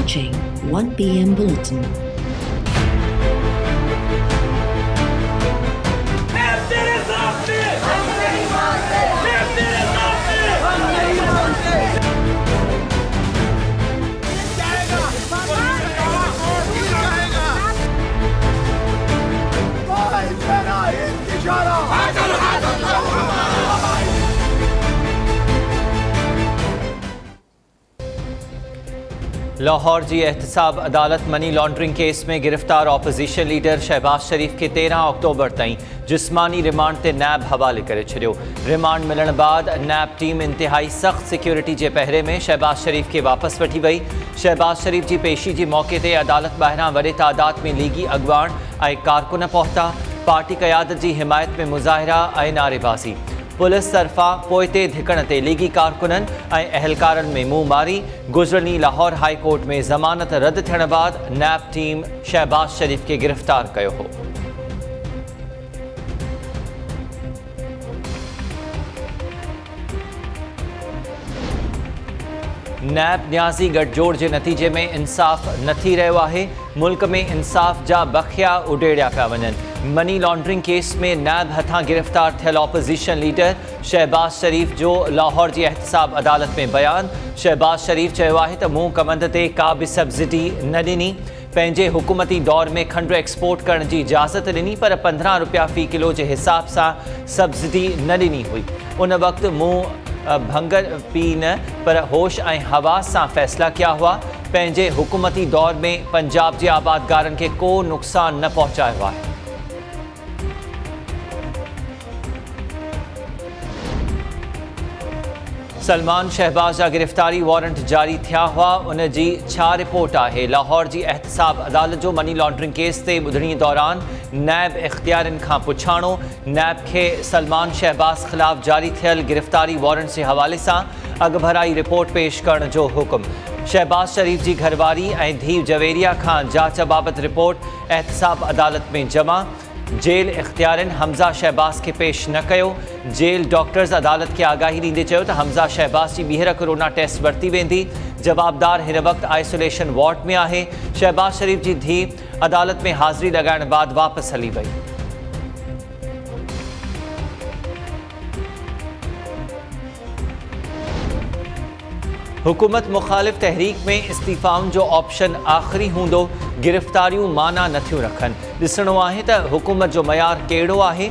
watching 1 PM Bulletin. Lahore जी एहतसाब अदालत money laundering case में गिरफ्तार ऑपोजिशन लीडर शहबाज शरीफ के 13 अक्टूबर ताईं जिस्मानी रिमांड ते नैब हवाले करे छॾियो। रिमांड मिलण बाद नैब टीम इंतहाई सख्त सिक्योरिटी के पहरे में शहबाज शरीफ के वापस वठी वई। शहबाज शरीफ की पेशी के मौके ते अदालत ॿाहिरां वॾे तादाद में लीगी अगवान ऐं कारकुन पहुता। पार्टी क़यादत की हिमायत में मुज़ाहिरा ऐं नारेबाज़ी। पुलिस तरफ़ा पोइते धिकण ते लीगी कारकुननि ऐं अहलकारनि में मुंह मारी। गुज़िरनी लाहौर हाई कोर्ट में ज़मानत रद्द थियण बाद नैब टीम शहबाज शरीफ के गिरफ़्तार कयो हो। नैब न्याज़ी गठजोड़ के नतीजे में इंसाफ़ न थी रहियो आहे। मुल्क में इंसाफ़ जा बखिया उडेड़िया पिया वञनि। मनी लॉन्ड्रिंग केस में नैब हथां गिरफ्तार थियल ऑपोजिशन लीडर शहबाज शरीफ जो लाहौर की एहतसाब अदालत में बयान। शहबाज शरीफ चयो आहे त मूं कमंद ते का भी सब्सिडी न ॾिनी। पंहिंजे हुकूमती दौर में खंड एक्सपोर्ट करण की इजाज़त ॾिनी पर 15 रुपया फ़ी किलो के हिसाब से सब्सिडी न ॾिनी हुई। उन वक्त मूं भंगर पी न पर होश ऐं हवास से फैसला किया हुआ। पंहिंजे हुकूमती दौर में पंजाब के आबादगारन के को नुकसान न पहुँचायो है। सलमान शहबाज का गिरफ्तारी वारंट जारी थिया हुआ। उनकी छा रिपोर्ट है? लाहौर की एहतसाब अदालत जो मनी लॉन्ड्रिंग केस से ॿुधणी दौरान नैब इख्तियारन खां पुछाणो। नैब के सलमान शहबाज खिलाफ जारी थियल गिरफ्तारी वारंट के हवाले से अगभराई रिपोर्ट पेश करण जो हुक्म। शहबाज शरीफ की घरवारी ऐं धीउ जवेरिया खां जांच बाबत रिपोर्ट एहतसाब अदालत में जमा। जेल इख्तियारन हमज़ा शहबाज के पेश न कयो। जेल डॉक्टर्स अदालत के आगाही ॾींदे चयो त हमज़ा शहबाज की ॿीहर कोरोना टेस्ट वरती वेंदी। जवाबदार हिन वक्त आइसोलेशन वार्ड में आहे। शहबाज शरीफ की धीउ अदालत में हाज़िरी लगाइण बाद वापस हली वई। हुकूमत मुखालिफ तहरीक में इस्तीफ़ाउन जो ऑप्शन आखिरी हूंदो। गिरफ्तारियों माना नथियूं रखन। ॾिसणो आहे त हुकूमत जो मयार कहिड़ो आहे।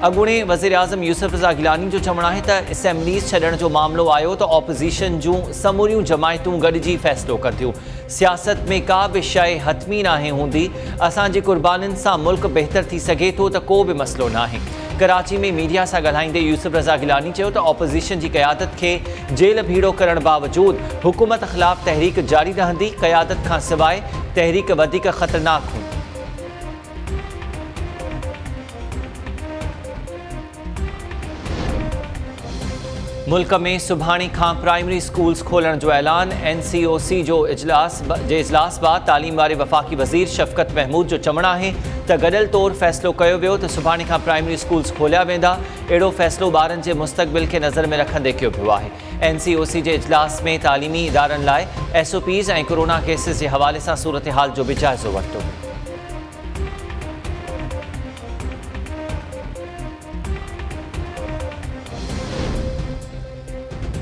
अॻूणे वज़ीर आज़म यूसुफ रज़ा गिलानी जो चवणु आहे त असेंबलीज़ छॾण जो मामलो आयो तो ऑपोजिशन जूं समूरियूं जमायतूं गॾिजी फ़ैसिलो कंदियूं। सियासत में का भी शइ हतमी नाहे हूंदी। असांजी कुर्बानियुनि सां मुल्क बहितर थी सघे थो त को भी मसलो नाहे। कराची में मीडिया से ॻाल्हाईंदे यूसुफ रज़ा गिलानी चयो त ऑपोजिशन की क़यादत के जेल भीड़ो करण बावजूद हुकूमत खिलाफ तहरीक जारी रहंदी। क़यादत खां सवाइ तहरीक वधीक ख़तरनाक हूंदी। मुल्क में सुभाणे खां प्राइमरी स्कूल्स खोलण जो ऐलान। NCOC जो इजलास बाद तालीम वारे वफ़ाक़ी वज़ीर शफ़क़त महमूद जो चवणु आहे त गॾियल तौर फ़ैसिलो कयो वियो त सुभाणे खां प्राइमरी स्कूल्स खोलिया वेंदा। अहिड़ो फ़ैसिलो ॿारनि जे मुस्तक़बिल खे नज़र में रखंदे कयो वियो आहे। NCOC जे इजलास में तालीमी इदारनि लाइ SOPs ऐं कोरोना केसिस जे हवाले सां सूरत हाल जो भी जाइज़ो वरितो।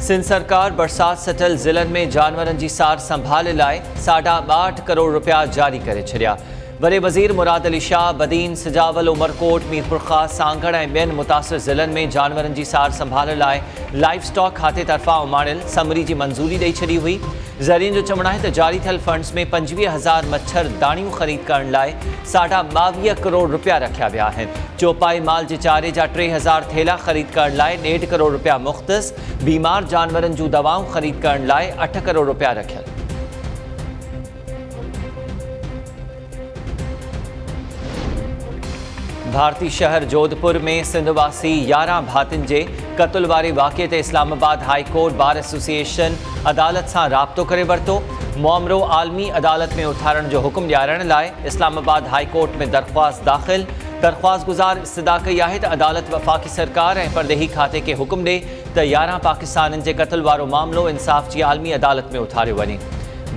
सिंध सरकार बरसात सटल ज़िलनि में जानवरनि जी सार संभाल लाइ 62.5 करोड़ रुपया जारी करे छॾिया। वॾे वज़ीर मुराद अली शाह बदीन सिजावल उमरकोट मीरपुर ख़ास सांगड़ ऐं ॿियनि मुतासिर ज़िलनि में जानवरनि जी सार संभाल लाइ लाइफ स्टॉक खाते तरफ़ां उमाणियल समरी जी मंज़ूरी ॾेई छॾी हुई। ज़रीन जो चवणु आहे त जारी थियल फंड्स में 25,000 मच्छर दाणियूं ख़रीद करण लाइ 22.5 करोड़ रुपया रखिया विया आहिनि। चौपाई माल जे चारे जा 3,000 थेला ख़रीद करण लाइ 1.5 करोड़ रुपया मुख़्तस। बीमार जानवरनि जूं दवाऊं ख़रीद करण लाइ 8 करोड़ रुपया रखियल। भारतीय शहर जोधपुर में सिंधवासी 11 भातियुनि जे क़त्ल वारे वाक़े ते Islamabad high court bar association अदालत सां राब्तो करे वरितो। मामिलो आलमी अदालत में उथारण जो हुकुम ॾियारण लाइ इस्लामाबाद हाई कोर्ट में दरख़्वास्त दाख़िल। दरख़्वास्त गुज़ार इस्तदा कई आहे त अदालत वफ़ाक़ी सरकार ऐं परदेही खाते खे हुकुम ॾे त 11 पाकिस्तानियुनि जे क़त्ल वारो मामिलो इंसाफ़ जी आलमी अदालत में उथारियो वञे।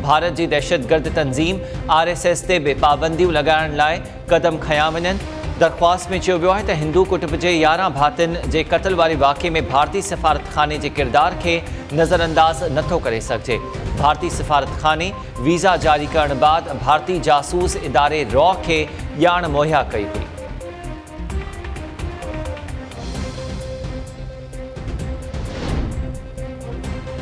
भारत जी दहशतगर्द तंज़ीम RSS ते बेपाबंदियूं लॻाइण लाइ क़दम खयां वञनि। दरख़्वास्त में चयो वियो आहे त हिंदू कुटुंब जे 11 भातियुनि जे क़त्ल वारे वाक़े में भारतीय सफ़ारतख़ाने जे किरदार खे नज़रअंदाज़ नथो करे सघिजे। भारतीय सफ़ारतख़ाने वीज़ा जारी करण बाद भारतीय जासूस इदारे रॉ खे ॼाण मुहैया कई हुई।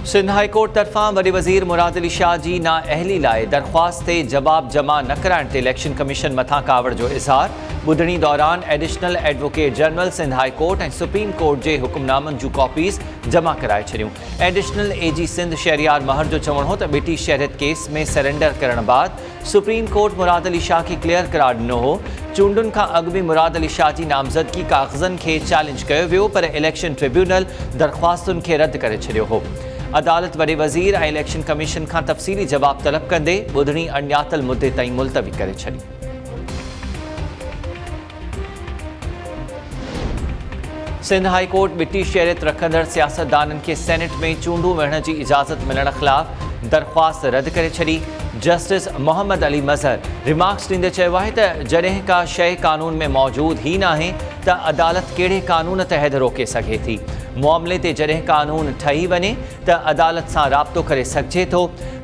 सिंध हाई कोर्ट तरफ़ां वॾे वज़ीर मुराद अली शाह जी नाअहली लाइ दरख़्वास्त ते जवाब जमा न कराइण ते इलेक्शन कमीशन मथां कावड़ जो इज़हार। ॿुधणी दौरान additional advocate general Sindh high court ऐं सुप्रीम कोर्ट जे हुकुमनामनि जूं कॉपीज़ जमा कराए छॾियूं। एडिशनल AG सिंध शहरियार महर जो चवणु हो त बेटी शहरियत केस में सरेंडर करण बाद सुप्रीम कोर्ट मुराद अली शाह खे क्लियर करार ॾिनो हो। चूंडुनि खां अॻु बि मुराद अली शाह जी नामज़दगी काग़ज़नि खे चैलेंज कयो वियो, पर इलेक्शन ट्रिब्यूनल दरख़्वास्तुनि खे रद्द करे छॾियो हो। अदालत वॾे वज़ीर ऐं इलेक्शन कमीशन खां तफ़सीली जवाब तलब कंदे ॿुधणी अणॼातल मुद्दे ताईं मुलतवी करे छॾी। सिंध हाई कोर्ट बिटी शहरियत रखंदड़ सियासतदाननि खे सेनेट में चूंडूं विहण जी इजाज़त मिलण ख़िलाफ़ दरख़्वास्त रद्द करे छॾी। जस्टिस मोहम्मद अली मज़हर रिमार्क्स ॾींदे चयो आहे त जॾहिं का शइ कानून में मौजूदु ई नाहे त अदालत कहिड़े कानून तहत रोके सघे थी। मामले ते जॾहिं कानून ठही वञे त अदालत सां राब्तो करे सघिजे थो।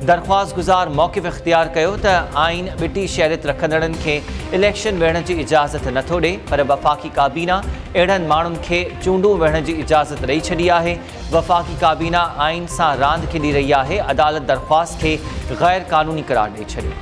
दरख़्वास्त गुज़ार मौक़िफ़ इख़्तियार कयो त आइन बिटी शहरियत रखंदड़नि खे इलेक्शन विहण जी इजाज़त नथो ॾिए, पर वफ़ाक़ी काबीना अहिड़नि माण्हुनि खे चूंडूं विहण जी इजाज़त ॾेई छॾी आहे। वफ़ाक़ी काबीना आइन सां रांदि खेॾी रही आहे। अदालत दरख़्वास्त खे ग़ैर क़ानूनी करार ॾेई छॾियो।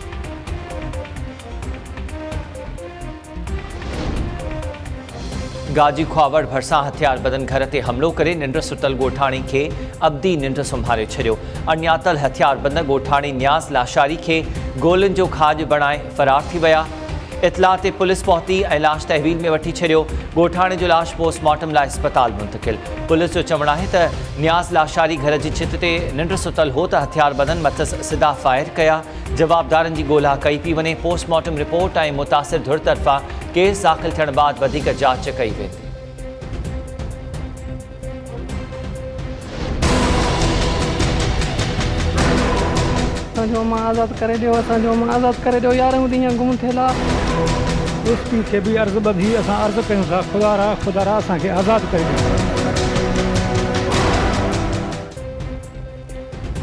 गाजी ख्वावड़ भरिसां हथियारबंदनि घर ते हमिलो करे निंड सुतल ॻोठाणी खे अब्दी निंड सुम्हारे छॾियो। अणॼातल हथियारबंद ॻोठाणी न्याज़ लाशारी खे गोलियुनि जो खाॼ बणाए फ़रार थी विया। इतला ते पुलिस पहुती ऐं लाश तहवील में वठी छॾियो। ॻोठाणे जो लाश पोस्टमार्टम लाइ अस्पताल मुंतक़िल। पुलिस जो चवणु आहे त न्याज़ लाशारी घर जी छित ते निंड सुतल हो त हथियारबंदनि मथसि सिधा फायर कया। जवाबदारनि जी ॻोल्हा कई पई वञे। पोस्टमार्टम रिपोर्ट ऐं मुतासिर धुर तरफ़ां केस दाख़िल थियण बाद वधीक जांच कई वेंदी। असांजो मां आज़ादु करे ॾियो, असांजो मां आज़ादु करे ॾियो। 11 ॾींहं गुम थियल आहे। SP खे बि अर्ज़ु ॿधी असां अर्ज़ु कयूं था, ख़ुदा रा असांखे आज़ादु करे ॾियो।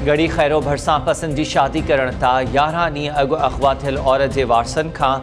गड़ी खैरो भरिसां पसंदि जी शादी करण था 11 ॾींहं अॻु अग़वा थियल औरत जे वारसनि खां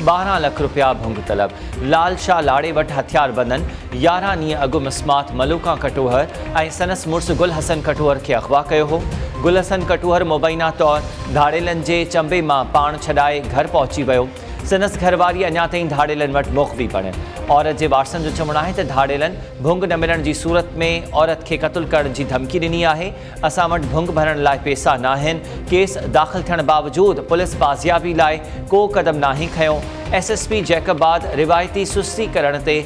12 लख रुपया भुंग तलब। लाल शाह लाड़े वटि हथियारबंदनि 11 ॾींहं अॻु मिसमात मलूका कटोहर ऐं संदसि मुड़ुसु गुल हसन कटोहर खे अग़वा कयो हो। गुल हसन कटोहर मुबैना तौरु धाड़ेलनि जे चंबे मां पाण छॾाए घर पहुची वियो। संदसि घरवारी अञा ताईं धाड़ेलनि वटि मुख़वी बणियनि। औरत जे वारसनि जो चवणु आहे त धाड़ेलनि भुंग न मिलण जी सूरत में औरत खे क़त्ल करण जी धमकी ॾिनी आहे। असां वटि भुंग भरण लाइ पैसा न आहिनि। केस दाख़िल थियण बावजूदि पुलिस बाज़ियाबी लाइ को क़दम नाहे खयो। SSP जैकबाद रिवायती सुस्ती करण ते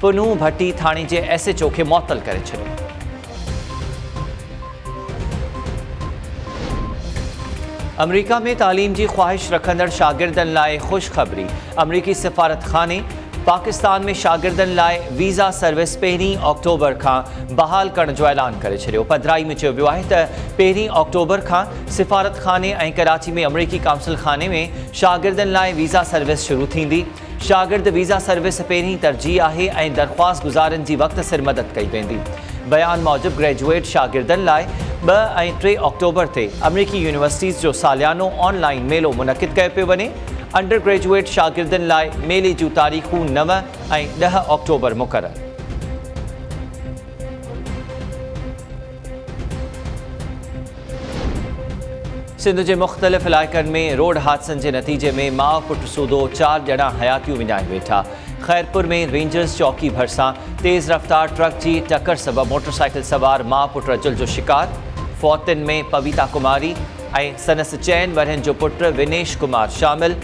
पुनू भट्टी थाणे जे SHO खे मुअतल करे छॾियो। अमरीका में तालीम जी ख़्वाहिश रखंदड़ शागिर्दनि लाइ ख़ुशख़बरी। अमरीकी सफ़ारतख़ाने पाकिस्तान में शागिर्दनि लाइ वीज़ा सर्विस 1 अक्टूबर खां बहाल करण जो ऐलान करे छॾियो। पधिराई में चयो वियो आहे त 1 अक्टूबर खां सफ़ारतख़ाने ऐं कराची में अमरीकी काउंसिल खाने में शागिर्दनि लाइ वीज़ा सर्विस शुरू थींदी। शागिर्द वीज़ा सर्विस पहिरीं तरजीह आहे ऐं दरख़्वास्त गुज़ारनि जी वक़्त सिर मदद कई वेंदी। बयान मूजिबि ग्रेजुएट शागिर्दनि लाइ 2 ऐं 3 अक्टूबर ते अमरीकी यूनिवर्सिटीज़ जो सालियानो ऑनलाइन मेलो मुनक़िद कयो पियो वञे। अंडर ग्रेजुएट शागिर्दनि लाइ मेले जूं तारीख़ूं 9 ऐं 10 अक्टूबर मुक़ररु। सिंध जे मुख़्तलिफ़ इलाइक़नि में रोड हादसनि जे नतीजे में माउ पुट सूदो 4 ॼणा हयातियूं विञाए वेठा। खैरपुर में रेंजर्स चौकी भरिसां तेज़ रफ़्तार ट्रक जी टक्कर सबबि मोटरसाइकिल सवार माउ पुट रजुल जो शिकार। फौतिन में पविता कुमारी ऐं संदसि 4 वरहनि जो पुटु विनेश कुमार शामिल।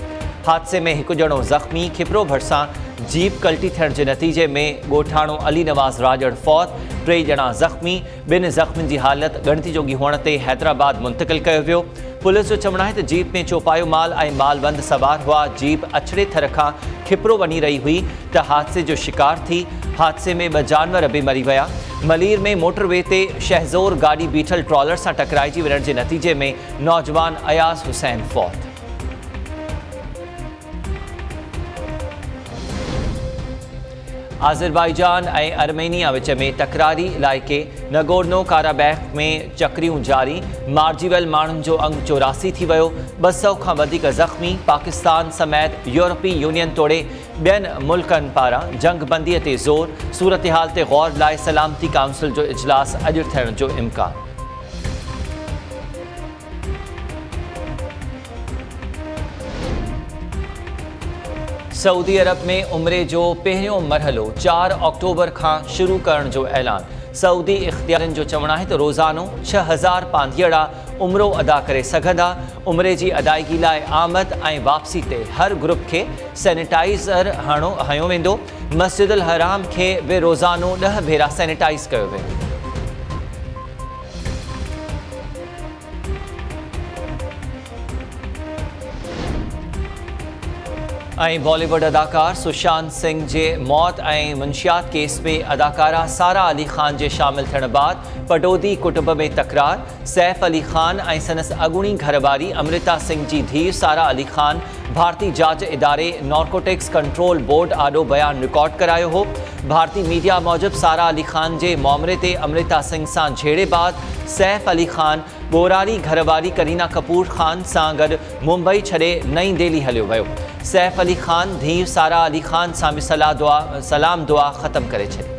हादसे में हिकु ॼणो ज़ख़्मी। खिपरो भरिसां जीप कल्टी थियण जे नतीजे में ॻोठाणो अली नवाज़ राजड़ फौत, 3 ॼणा ज़ख़्मी। 2 ज़ख़्मियुनि जी हालत ॻणती जोगी हुअण ते हैदराबाद मुंतक़िल कयो वियो। पुलिस जो चवणु आहे त जीप में चौपायो माल ऐं मालबंद सवार हुआ। जीप अछड़े थर खां खिपरो वञी रही हुई त हादसे जो शिकार थी। हादसे में 2 जानवर बि मरी विया। मलीर में मोटरवे ते शहज़ोर गाॾी बीठल ट्रॉलर सां टकराइजी वञण जे नतीजे में नौजवान अयाज़ हुसैन फौत। आज़रबाईजान ऐं अर्मेनिया विच में तकरारी इलाइक़े नगोर्नो काराबैख में चक्रियूं जारी। मारिजी वियल माण्हुनि जो अंग 84 थी वियो। 200 खां वधीक ज़ख़्मी। पाकिस्तान समेत यूरोपी यूनियन तोड़े ॿियनि मुल्कनि पारां जंगबंदीअ ते ज़ोर। सूरतहाल ते गौर लाइ सलामती काउंसिल जो इजलास अॼु थियण जो इम्कान। सऊदी अरब में उम्रे जो पहिरियों मरहलो 4 अक्टूबर खां शुरू करण जो ऐलान। सऊदी इख़्तियारनि जो चवणु आहे त रोज़ानो 6000 पांधीअड़ा उम्रो अदा करे सघंदा। उम्रे जी अदायगी लाइ आमद ऐं वापसी ते हर ग्रुप खे सैनिटाइज़र हयो वेंदो। मस्जिदुल हराम खे बि रोज़ानो 10 भेरा सैनिटाइज़ कयो वेंदो। ऐं बॉलीवुड अदाकार सुशांत सिंह जे मौत ऐं मुंशियात केस में अदाकारा सारा अली ख़ान जे शामिल थियण बाद पटौदी कुटुंब में तकरार। सैफ अली ख़ान ऐं संदसि अॻूणी घरवारी अमृता सिंह जी धीउ सारा अली ख़ान भारतीय जांच इदारे नार्कोटिक्स कंट्रोल बोर्ड आॾो बयान रिकॉर्ड करायो हो। भारतीय मीडिया मूजिब सारा अली ख़ान जे मामले ते अमृता सिंह सां झेड़े बाद सैफ अली ख़ान ॻोरारी घरवारी करीना कपूर ख़ान सां गॾु मुंबई छॾे नईं दिल्ली हलियो वियो। सैफ अली ख़ान धीउ सारा अली ख़ान सां बि सलाम दुआ ख़त्म करे छॾी।